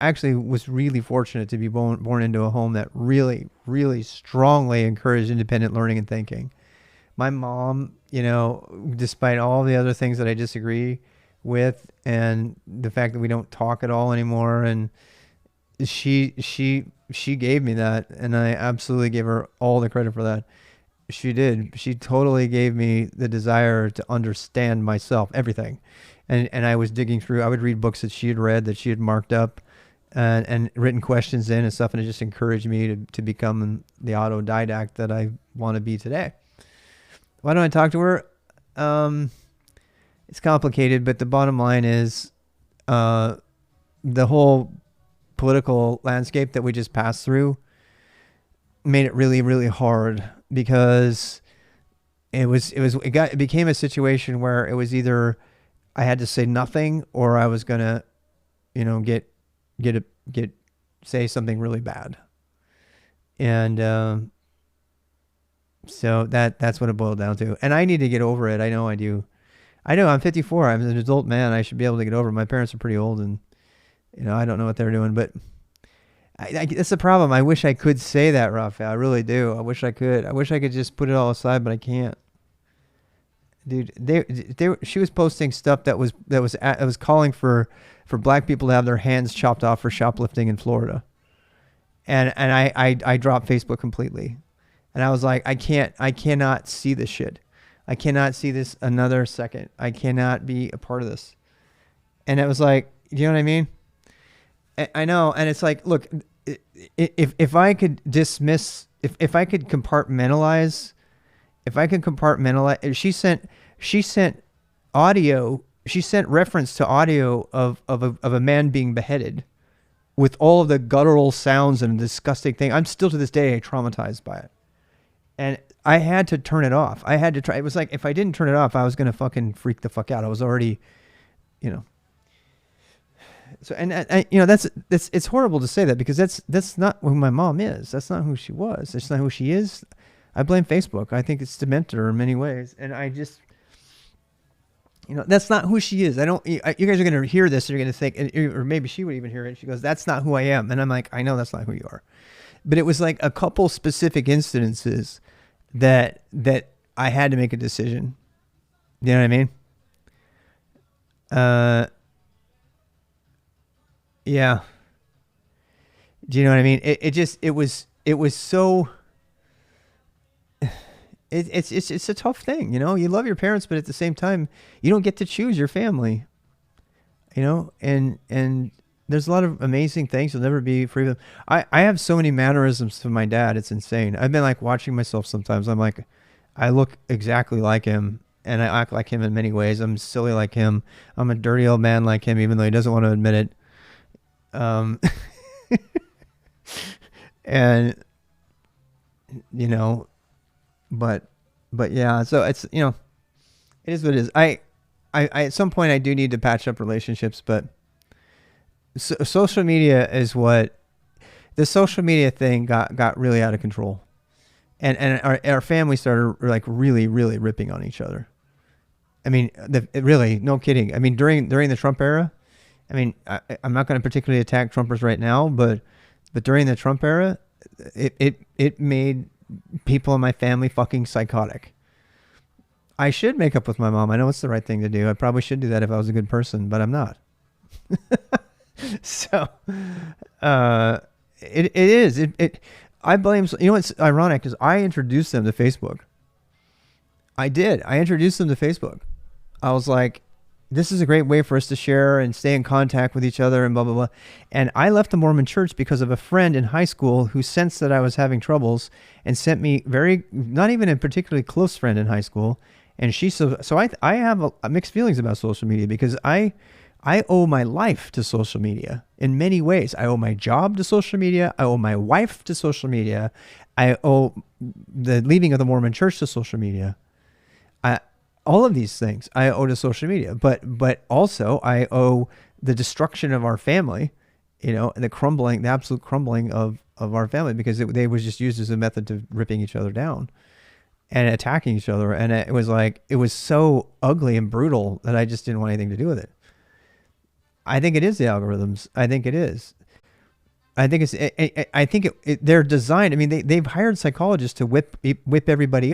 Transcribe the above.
actually was really fortunate to be born into a home that really, really strongly encouraged independent learning and thinking. My mom, despite all the other things that I disagree with, and the fact that we don't talk at all anymore, and she gave me that, and I absolutely give her all the credit for that. She did. She totally gave me the desire to understand myself, everything. And I was digging through. I would read books that she had read, that she had marked up, and written questions in and stuff, and it just encouraged me to become the autodidact that I want to be today. Why don't I talk to her? Um, it's complicated, but the bottom line is, uh, the whole political landscape that we just passed through made it really, really hard, because it became a situation where it was either I had to say nothing, or I was gonna, get say something really bad. And so that's what it boiled down to. And I need to get over it. I know I do. I know I'm 54. I'm an adult man. I should be able to get over it. My parents are pretty old, and I don't know what they're doing, but that's the problem. I wish I could say that, Raphael. I really do. I wish I could. I wish I could just put it all aside, but I can't. Dude, she was posting stuff that was calling for black people to have their hands chopped off for shoplifting in Florida, and I dropped Facebook completely, and I was like, I cannot see this shit. I cannot see this another second. I cannot be a part of this. And it was like, you know what I mean? I know, and it's like, look, if I could dismiss, if I could compartmentalize, she sent audio, she sent reference to audio of a man being beheaded, with all of the guttural sounds and disgusting thing. I'm still to this day traumatized by it, and I had to turn it off. I had to try. It was like, if I didn't turn it off, I was gonna fucking freak the fuck out. I was already, you know. So, and that's it's horrible to say that, because that's not who my mom is. That's not who she was. That's not who she is. I blame Facebook. I think it's demented her in many ways, and I just, that's not who she is. I don't. You guys are gonna hear this, and you're gonna think, or maybe she would even hear it. She goes, "That's not who I am," and I'm like, I know that's not who you are, but it was like a couple specific incidences that I had to make a decision. You know what I mean? Yeah. Do you know what I mean? It was so. It's a tough thing, You love your parents, but at the same time, you don't get to choose your family, And there's a lot of amazing things. You'll never be free of them. I have so many mannerisms to my dad. It's insane. I've been like watching myself sometimes. I'm like, I look exactly like him, and I act like him in many ways. I'm silly like him. I'm a dirty old man like him, even though he doesn't want to admit it. Um, and you know, but yeah. So it's it is what it is. I at some point I do need to patch up relationships, but social media is what the social media thing got really out of control, and our family started like really really ripping on each other. I mean, really, no kidding. I mean, during the Trump era, I mean, I'm not going to particularly attack Trumpers right now, but during the Trump era, it made people in my family fucking psychotic. I should make up with my mom. I know it's the right thing to do. I probably should do that if I was a good person, but I'm not. So, it is. I blame. What's ironic is I introduced them to Facebook. I did. I introduced them to Facebook. I was like, this is a great way for us to share and stay in contact with each other and blah, blah, blah. And I left the Mormon church because of a friend in high school who sensed that I was having troubles and sent me not even a particularly close friend in high school. And I have mixed feelings about social media, because I owe my life to social media in many ways. I owe my job to social media. I owe my wife to social media. I owe the leaving of the Mormon church to social media. All of these things I owe to social media, but also I owe the destruction of our family, the absolute crumbling of our family, because they was just used as a method of ripping each other down and attacking each other. And it was so ugly and brutal that I just didn't want anything to do with it. I think it is the algorithms. I think it is. I think it's. I think they're designed. I mean, they've hired psychologists to whip everybody